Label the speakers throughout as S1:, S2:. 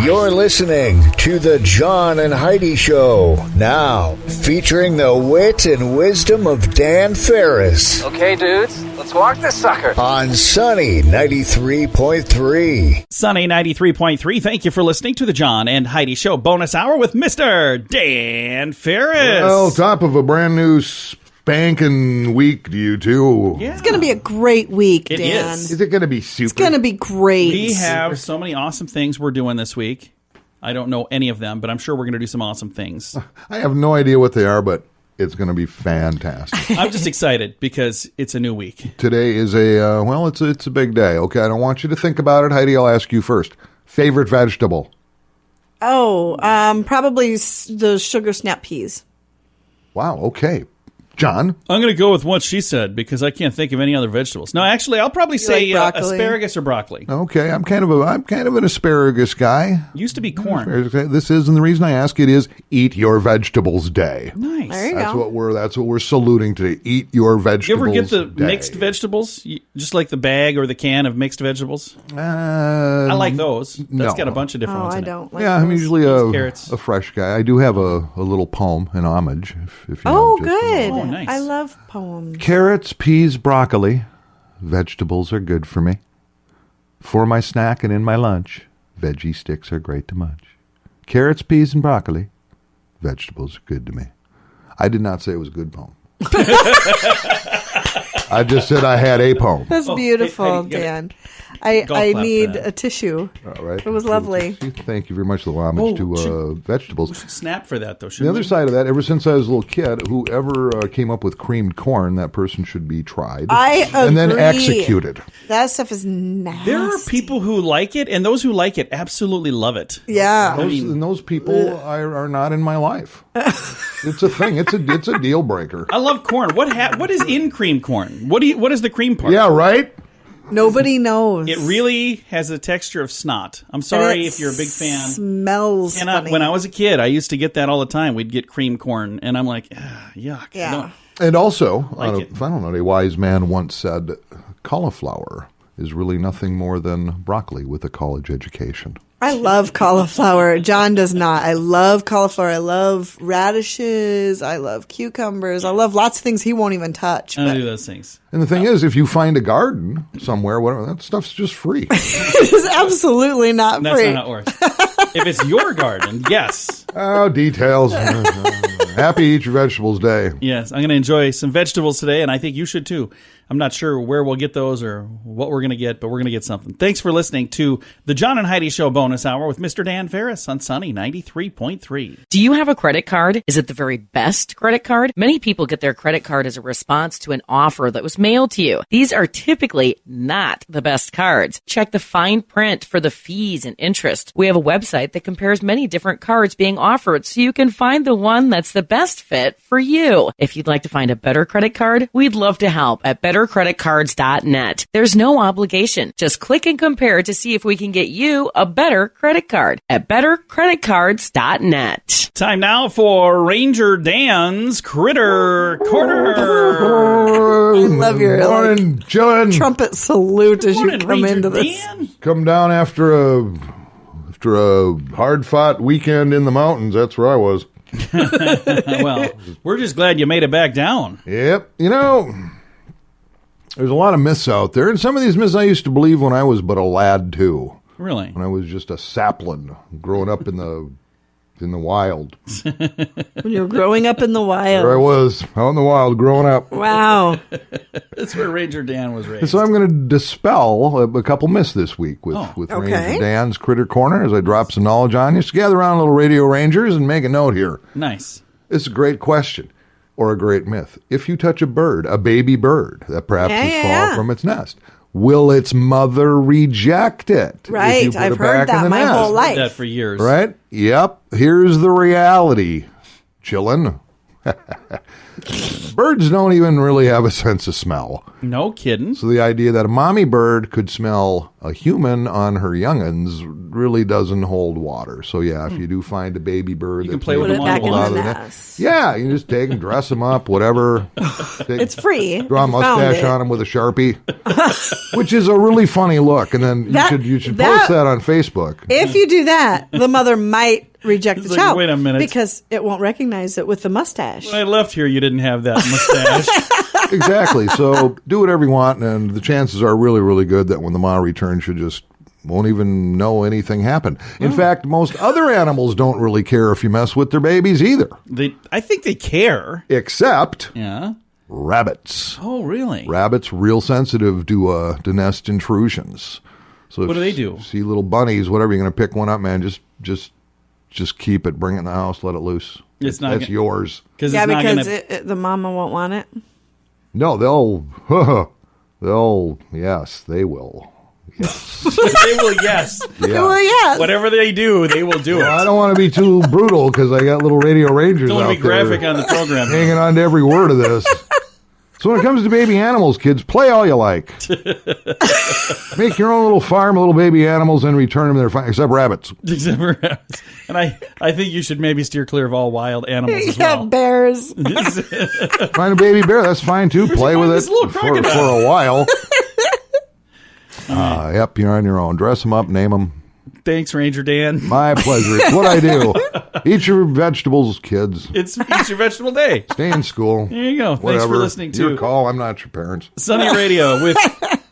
S1: You're listening to the John and Heidi Show. Now, featuring the wit and wisdom of Dan Farris.
S2: Okay, dudes, let's walk this sucker.
S1: On Sunny 93.3.
S3: Sunny 93.3. Thank you for listening to the John and Heidi Show bonus hour with Mr. Dan Farris.
S4: Well, top of a brand new spanking week to you two.
S3: Yeah.
S5: It's going to be a great week,
S3: It
S5: Dan.
S3: is.
S4: Is it going to be super?
S5: It's going to be great.
S3: We have so many awesome things we're doing this week. I don't know any of them, but I'm sure we're going to do some awesome things.
S4: I have no idea what they are, but it's going to be fantastic.
S3: I'm just excited because it's a new week.
S4: Today is it's a big day. Okay, I don't want you to think about it. Heidi, I'll ask you first. Favorite vegetable?
S5: Oh, probably the sugar snap peas.
S4: Wow, okay. John?
S3: I'm going to go with what she said because I can't think of any other vegetables. No, actually, I'll probably say
S5: like broccoli?
S3: asparagus or broccoli.
S4: Okay, I'm kind of an asparagus guy.
S3: Used to be corn.
S4: This is, and the reason I ask it is Eat Your Vegetables Day.
S3: Nice.
S5: There you
S4: That's
S5: go.
S4: what we're saluting today. Eat your
S3: You
S4: vegetables.
S3: ever get the
S4: day.
S3: mixed vegetables? Just like the bag or the can of mixed vegetables? I like those. That's
S4: no.
S3: got a bunch of different
S5: Oh,
S3: ones
S5: I
S3: in it.
S5: don't like
S4: Yeah, I'm
S5: those.
S4: usually
S3: Carrots.
S4: a fresh guy. I do have a little poem, an homage. If you
S5: Oh,
S4: know, just a
S5: good.
S3: Oh, nice.
S5: I love poems.
S4: Carrots, peas, broccoli. Vegetables are good for me. For my snack and in my lunch, veggie sticks are great to munch. Carrots, peas, and broccoli. Vegetables are good to me. I did not say it was a good poem. I just said I had a poem.
S5: That's beautiful, Dan. I
S3: clap
S5: need
S3: that.
S5: a tissue.
S4: All right.
S5: It was lovely.
S4: Thank you very much. The homage to vegetables.
S3: We should snap for that, though,
S4: The
S3: shouldn't
S4: other
S3: we?
S4: side of that, ever since I was a little kid, whoever came up with creamed corn, that person should be tried.
S5: I
S4: And then
S5: agree.
S4: executed.
S5: That stuff is nasty.
S3: There are people who like it, and those who like it absolutely love it.
S5: Yeah.
S4: Those people are not in my life. It's a thing. It's a deal breaker.
S3: I love corn. What is in cream corn? What is the cream part?
S4: Yeah, right?
S5: Nobody knows.
S3: It really has a texture of snot. I'm sorry
S5: And it
S3: if you're a big fan.
S5: Smells funny.
S3: When I was a kid, I used to get that all the time. We'd get cream corn, and I'm like, yuck.
S5: Yeah.
S3: No.
S4: And also,
S3: Like it.
S4: I don't know, a wise man once said, cauliflower is really nothing more than broccoli with a college education.
S5: I love cauliflower. John does not. I love cauliflower. I love radishes. I love cucumbers. I love lots of things he won't even touch.
S3: I don't
S5: But
S3: do those things.
S4: And the thing is, if you find a garden somewhere, whatever, that stuff's just free.
S5: it is absolutely not
S3: That's
S5: free.
S3: not how it works. If it's your garden, yes.
S4: Oh, details. Happy Eat Your Vegetables Day.
S3: Yes, I'm going to enjoy some vegetables today, and I think you should too. I'm not sure where we'll get those or what we're going to get, but we're going to get something. Thanks for listening to the John and Heidi Show bonus hour with Mr. Dan Farris on Sunny 93.3.
S6: Do you have a credit card? Is it the very best credit card? Many people get their credit card as a response to an offer that was mailed to you. These are typically not the best cards. Check the fine print for the fees and interest. We have a website that compares many different cards being offered so you can find the one that's the best fit for you. If you'd like to find a better credit card, we'd love to help at bettercreditcards.net. There's no obligation. Just click and compare to see if we can get you a better credit card at bettercreditcards.net.
S3: Time now for Ranger Dan's Critter Corner.
S5: I love your
S4: Morning, John.
S5: trumpet salute as
S3: Morning,
S5: you come
S3: Ranger
S5: into this.
S3: Dan.
S4: Come down after a hard-fought weekend in the mountains. That's where I was.
S3: Well, we're just glad you made it back down.
S4: Yep. You know, there's a lot of myths out there, and some of these myths I used to believe when I was but a lad, too.
S3: Really?
S4: When I was just a sapling growing up in the wild.
S5: When you're growing up in the wild.
S4: There I was, out in the wild, growing up.
S5: Wow.
S3: That's where Ranger Dan was raised.
S4: So I'm going to dispel a couple myths this week with
S5: okay.
S4: Ranger Dan's Critter Corner as I drop some knowledge on you. So gather around, little radio rangers, and make a note here.
S3: Nice.
S4: It's a great question or a great myth. If you touch a bird, a baby bird that perhaps has fallen from its nest, will its mother reject it? if you
S5: Right.
S4: put
S5: I've
S4: it back
S5: heard
S4: in
S5: that
S4: the
S5: my
S4: nest?
S5: whole
S3: Did
S5: life.
S3: that for years.
S4: Right? Yep. Here's the reality. Chillin'. Birds don't even really have a sense of smell.
S3: No kidding.
S4: So the idea that a mommy bird could smell a human on her young'uns really doesn't hold water. So, yeah, if you do find a baby bird,
S3: you can play with them
S5: back in
S3: on
S5: the
S3: the
S5: nest.
S4: yeah, you can just take them, dress them up, whatever.
S5: It's free.
S4: Draw a
S5: You found
S4: mustache
S5: it.
S4: on them with a Sharpie, which is a really funny look. And then you should post that on Facebook.
S5: If you do that, the mother might reject
S3: It's
S5: the
S3: like,
S5: child.
S3: wait a minute.
S5: Because it won't recognize it with the mustache.
S3: When I left here, you didn't have that mustache.
S4: Exactly. So do whatever you want, and the chances are really, really good that when the mom returns, you just won't even know anything happened. In fact, most other animals don't really care if you mess with their babies either,
S3: I think they care.
S4: except
S3: Yeah.
S4: rabbits.
S3: Oh, really?
S4: Rabbits real sensitive to nest intrusions. So
S3: What do
S4: if
S3: they
S4: you
S3: do?
S4: see little bunnies, whatever, you're going to pick one up, man. Just keep it. Bring it in the house. Let it loose.
S3: It's not
S4: That's
S3: gonna-
S4: yours.
S3: Because
S5: Yeah,
S3: it's not
S5: because
S3: gonna.
S5: the mama won't want it.
S4: No, yes, they will. Yes.
S3: They will, yes.
S4: Yeah.
S5: Well, yes.
S3: Whatever they do, they will do it.
S4: I don't want to be too brutal because I got little radio rangers
S3: Don't
S4: out
S3: want to be graphic
S4: there
S3: on the program.
S4: hanging on to every word of this. So when it comes to baby animals, kids, play all you like. Make your own little farm of little baby animals and return them there, except rabbits.
S3: Except for rabbits. And I think you should maybe steer clear of all wild animals as
S5: Yeah,
S3: well.
S5: bears.
S4: Find a baby bear, that's fine too. Play with
S3: find
S4: it
S3: this little
S4: for
S3: crocodile?
S4: a while. Yep, you're on your own. Dress them up, name them.
S3: Thanks, Ranger Dan.
S4: My pleasure. It's what I do. Eat your vegetables, kids.
S3: It's Eat Your Vegetable Day.
S4: Stay in school.
S3: There you go. Thanks
S4: Whatever.
S3: for listening to
S4: Your call. I'm not your parents.
S3: Sunny Radio with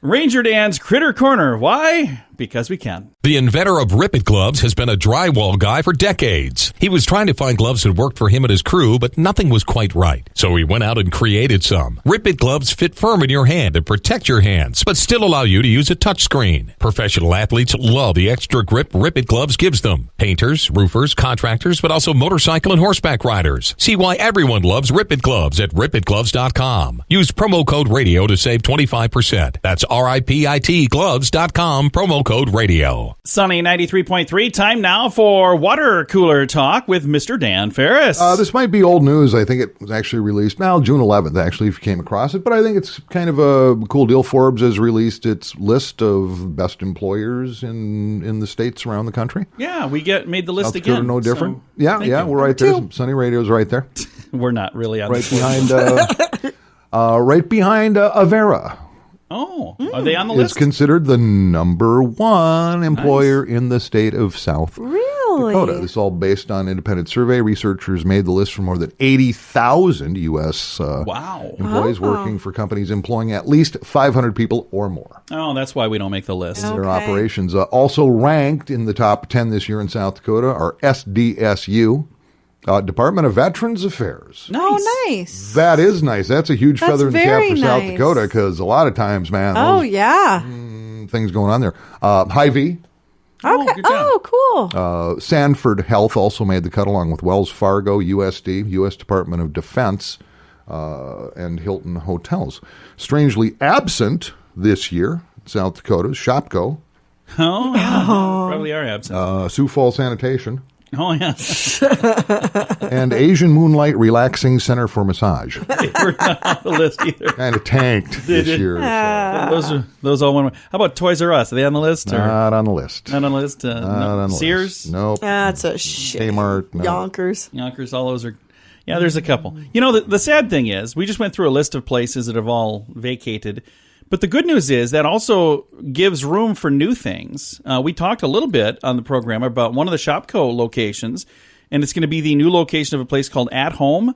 S3: Ranger Dan's Critter Corner. Why? Because we can.
S7: The inventor of Rip It gloves has been a drywall guy for decades. He was trying to find gloves that worked for him and his crew, but nothing was quite right. So he went out and created some. Rip It gloves fit firm in your hand and protect your hands, but still allow you to use a touchscreen. Professional athletes love the extra grip Rip It gloves gives them. Painters, roofers, contractors, but also motorcycle and horseback riders. See why everyone loves Rip It gloves at ripitgloves.com. Use promo code radio to save 25%. That's RIPIT gloves.com, promo code radio.
S3: Sunny 93.3. Time now for Water Cooler Talk with Mr. Dan Farris.
S4: This might be old news. I think it was actually released now, June 11th, actually, if you came across it. But I think it's kind of a cool deal. Forbes has released its list of best employers in the states around the country.
S3: Yeah, we made the list
S4: South Dakota,
S3: again.
S4: no different.
S3: So,
S4: Yeah,
S3: thank you.
S4: we're right there. Sunny Radio's right there.
S3: We're not really on
S4: Right
S3: the list.
S4: behind Avera.
S3: Oh, are they on the
S4: It's
S3: list?
S4: considered the number one employer in the state of South
S5: Really?
S4: Dakota. This is all based on independent survey. Researchers made the list for more than 80,000 U.S.
S3: Wow.
S4: employees working for companies employing at least 500 people or more.
S3: Oh, that's why we don't make the list.
S5: Oh.
S4: Their
S5: Okay.
S4: operations also ranked in the top 10 this year in South Dakota are SDSU, Department of Veterans Affairs.
S5: Oh, nice.
S4: That is nice. That's a huge
S5: That's
S4: feather in the cap
S5: very
S4: for South
S5: nice.
S4: Dakota because a lot of times, man,
S5: Oh,
S4: those
S5: yeah.
S4: things going on there. Hy-Vee,
S3: Oh,
S5: Okay.
S3: good job.
S5: Oh, cool.
S4: Sanford Health also made the cut along with Wells Fargo, USD, U.S. Department of Defense, and Hilton Hotels. Strangely absent this year, South Dakota's Shopko,
S3: Oh, yeah. Probably are absent.
S4: Sioux Falls Sanitation,
S3: Oh, yeah.
S4: and Asian Moonlight Relaxing Center for Massage.
S3: They were not on the list either.
S4: Kind of tanked this year. So
S3: Those all went. How about Toys R Us? Are they on the list? Or
S4: not on the list.
S3: not on the list?
S4: Not on the
S3: Sears?
S4: list. Nope.
S5: That's a shit.
S4: Kmart, no.
S5: Yonkers.
S3: Yonkers, all those are. Yeah, there's a couple. You know, the sad thing is, we just went through a list of places that have all vacated. But the good news is that also gives room for new things. We talked a little bit on the program about one of the Shopko locations, and it's going to be the new location of a place called At Home.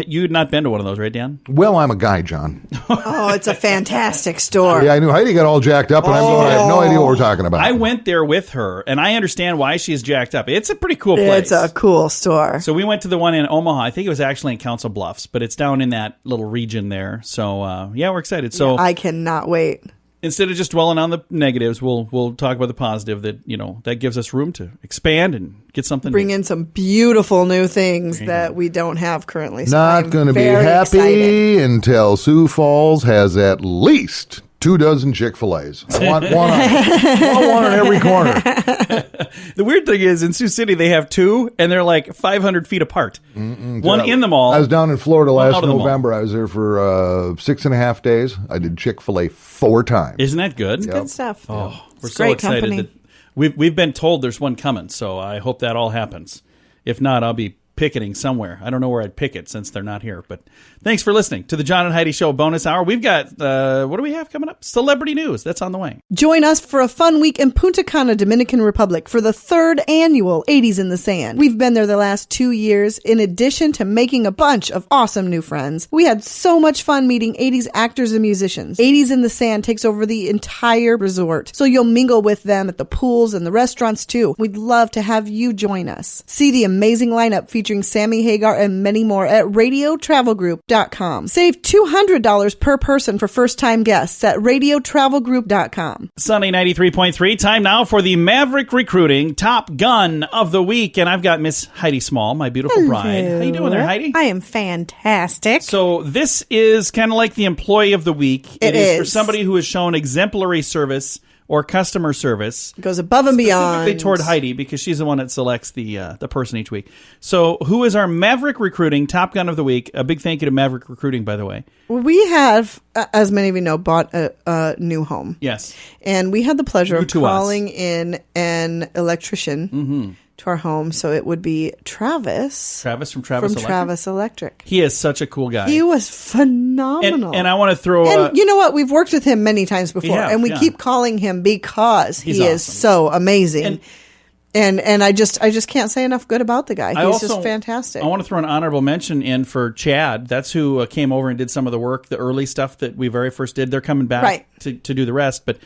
S3: You had not been to one of those, right, Dan?
S4: Well, I'm a guy, John.
S5: Oh, it's a fantastic store.
S4: Yeah, I knew Heidi got all jacked up, and I'm going, I have no idea what we're talking about.
S3: I went there with her, and I understand why she's jacked up. It's a pretty cool place.
S5: It's a cool store.
S3: So we went to the one in Omaha. I think it was actually in Council Bluffs, but it's down in that little region there. So, yeah, we're excited. So
S5: I cannot wait.
S3: instead of just dwelling on the negatives, we'll talk about the positive that, you know, that gives us room to expand and get something
S5: Bring
S3: new.
S5: in some beautiful new things that we don't have currently. So
S4: Not
S5: I'm
S4: going to be
S5: very
S4: happy
S5: excited.
S4: until Sioux Falls has at least 2 dozen Chick-fil-A's. I want one on every corner.
S3: The weird thing is, in Sioux City, they have 2, and they're like 500 feet apart. One in the mall.
S4: I was down in Florida last
S3: out of the
S4: November. I was there for 6.5 days. I did Chick-fil-A 4 times.
S3: Isn't that good?
S5: It's good stuff.
S3: Oh, we're
S5: It's
S3: so
S5: great
S3: excited
S5: company.
S3: that we've been told there's one coming, so I hope that all happens. If not, I'll be picketing somewhere. I don't know where I'd picket since they're not here. But thanks for listening to the John and Heidi Show bonus hour. We've got, what do we have coming up? Celebrity news. That's on the way.
S5: Join us for a fun week in Punta Cana, Dominican Republic for the 3rd annual 80s in the Sand. We've been there the last 2 years. In addition to making a bunch of awesome new friends, we had so much fun meeting 80s actors and musicians. 80s in the Sand takes over the entire resort, so you'll mingle with them at the pools and the restaurants too. We'd love to have you join us. See the amazing lineup featuring Sammy Hagar and many more at radiotravelgroup.com. Save $200 per person for first-time guests at radiotravelgroup.com.
S3: Sunny 93.3. Time now for the Maverick Recruiting Top Gun of the Week. And I've got Miss Heidi Small, my beautiful bride. How you doing there, Heidi?
S5: I am fantastic.
S3: So this is kind of like the Employee of the Week.
S5: It
S3: is for
S5: is.
S3: somebody who has shown exemplary service or customer service.
S5: It goes above and beyond.
S3: Specifically toward Heidi, because she's the one that selects the person each week. So who is our Maverick Recruiting Top Gun of the Week? A big thank you to Maverick Recruiting, by the way.
S5: We have, as many of you know, bought a new home.
S3: Yes.
S5: And we had the pleasure of
S3: to us.
S5: calling in an electrician to our home. So it would be Travis.
S3: Travis from Travis Electric.
S5: Travis Electric.
S3: He is such a cool guy.
S5: He was phenomenal.
S3: And I want to throw
S5: And you know what? We've worked with him many times before,
S3: have,
S5: and we
S3: yeah.
S5: keep calling him because
S3: He's
S5: he is
S3: awesome.
S5: so amazing. And I just can't say enough good about the guy. He's just fantastic.
S3: I want to throw an honorable mention in for Chad. That's who came over and did some of the work, the early stuff that we very first did. They're coming back to do the rest, but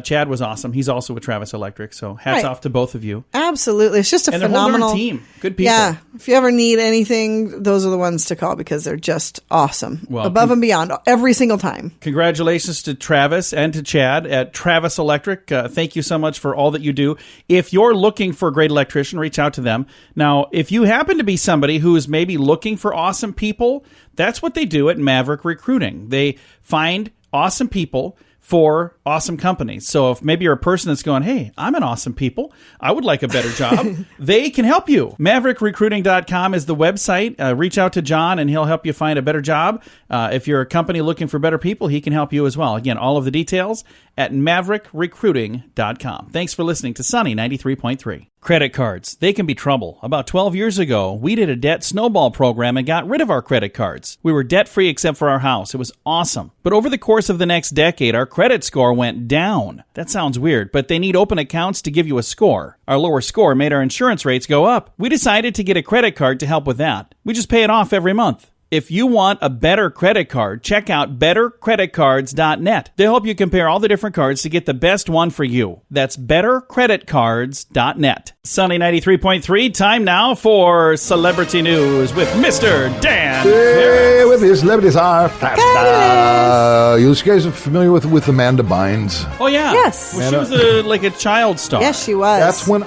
S3: Chad was awesome. He's also with Travis Electric, so hats off to both of you.
S5: Absolutely. It's just a
S3: And they're
S5: phenomenal
S3: holding our team. Good people.
S5: Yeah. If you ever need anything, those are the ones to call because they're just awesome.
S3: Well,
S5: above and beyond every single time.
S3: Congratulations to Travis and to Chad at Travis Electric. Thank you so much for all that you do. If you're looking for a great electrician, reach out to them. Now, if you happen to be somebody who is maybe looking for awesome people, that's what they do at Maverick Recruiting. They find awesome people for awesome companies. So if maybe you're a person that's going, hey, I'm an awesome people, I would like a better job, they can help you. MaverickRecruiting.com is the website. Reach out to John and he'll help you find a better job. If you're a company looking for better people, he can help you as well. Again, all of the details at MaverickRecruiting.com. Thanks for listening to Sunny 93.3. Credit cards, they can be trouble. About 12 years ago, we did a debt snowball program and got rid of our credit cards. We were debt-free except for our house. It was awesome. But over the course of the next decade, our credit score went down. That sounds weird, but they need open accounts to give you a score. Our lower score made our insurance rates go up. We decided to get a credit card to help with that. We just pay it off every month. If you want a better credit card, check out bettercreditcards.net. They'll help you compare all the different cards to get the best one for you. That's bettercreditcards.net. Sunny 93.3, time now for Celebrity News with Mr. Dan
S4: Hey, with his celebrities are you guys are familiar with Amanda Bynes?
S3: Oh, yeah.
S5: Yes.
S3: Well, she was like a child star.
S5: Yes, she was.
S4: That's when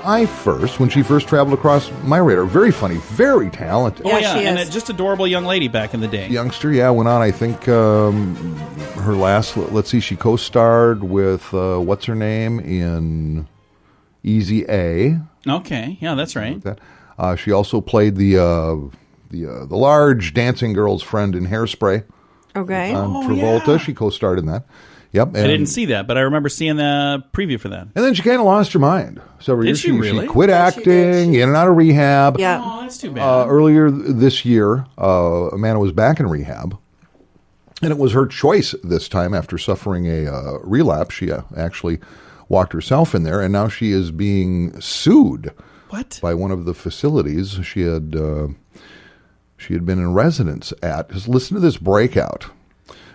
S4: she first traveled across my radar. Very funny, very talented.
S3: Oh, yeah.
S5: she
S3: And
S5: is.
S3: a just adorable young lady back in the day.
S4: Youngster, went on, I think, her last, let's see, she co-starred with, what's her name, in Easy A.
S3: Okay. Yeah, that's right.
S4: She also played the large dancing girl's friend in Hairspray.
S5: Okay.
S4: Travolta.
S3: yeah.
S4: She co-starred in that. Yep. And,
S3: I didn't see that, but I remember seeing the preview for that.
S4: And then she kind of lost her mind. Several years.
S3: she really?
S4: She quit acting, in and out of rehab.
S5: Yeah.
S3: Oh, that's too bad.
S4: Earlier this year, Amanda was back in rehab. And it was her choice this time after suffering a relapse. She actually walked herself in there, and now she is being sued.
S3: What?
S4: By one of the facilities she had been in residence at. Just listen to this breakout.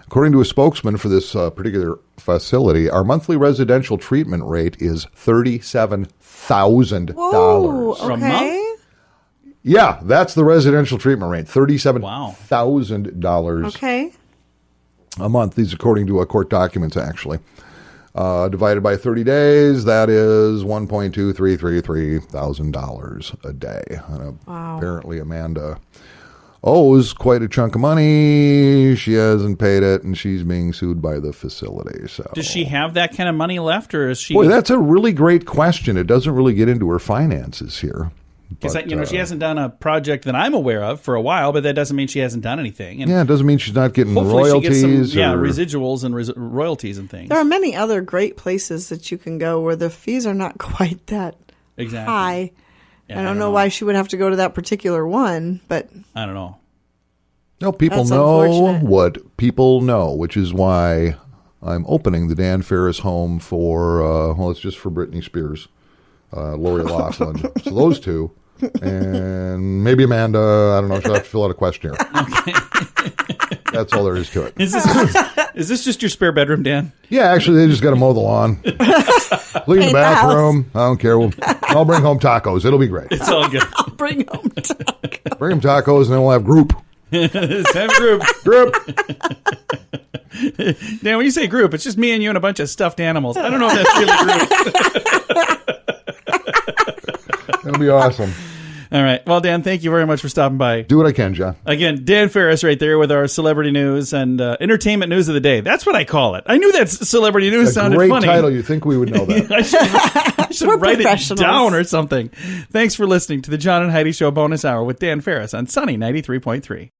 S4: According to a spokesman for this particular facility, our monthly residential treatment rate is $37,000.
S5: Whoa,
S3: For a
S5: okay.
S3: month?
S4: Yeah, that's the residential treatment rate, $37,000
S5: Okay.
S4: a month. These according to court documents, actually. Divided by 30 days, that is $1,233,333 a day. And apparently Amanda owes quite a chunk of money. She hasn't paid it, and she's being sued by the facility. So,
S3: does she have that kind of money left, or is she?
S4: Boy, that's a really great question. It doesn't really get into her finances here.
S3: Because she hasn't done a project that I'm aware of for a while, but that doesn't mean she hasn't done anything. And
S4: it doesn't mean she's not getting
S3: hopefully
S4: royalties.
S3: She gets some, residuals and royalties and things.
S5: There are many other great places that you can go where the fees are not quite that high. Yeah, I don't know why she would have to go to that particular one, but
S3: I don't know.
S4: No, people know what people know, which is why I'm opening the Dan Farris home for, it's just for Britney Spears, Lori Loughlin. So those two. And maybe Amanda, I don't know, she'll have to fill out a questionnaire. Okay. That's all there is to it.
S3: Is this just your spare bedroom, Dan?
S4: Yeah, actually, they just got to mow the lawn. Clean the bathroom. I don't care. I'll bring home tacos. It'll be great.
S3: It's all good.
S5: I'll bring home tacos.
S4: Bring them tacos, and then we'll have group.
S3: Let's have group. Dan, when you say group, it's just me and you and a bunch of stuffed animals. I don't know if that's really group.
S4: It'll be awesome.
S3: All right. Well, Dan, thank you very much for stopping by.
S4: Do what I can, John.
S3: Again, Dan Farris right there with our celebrity news and entertainment news of the day. That's what I call it. I knew that celebrity news sounded funny.
S4: Great title. You think we would know that.
S3: I should write it down or something. Thanks for listening to the John and Heidi Show bonus hour with Dan Farris on Sunny 93.3.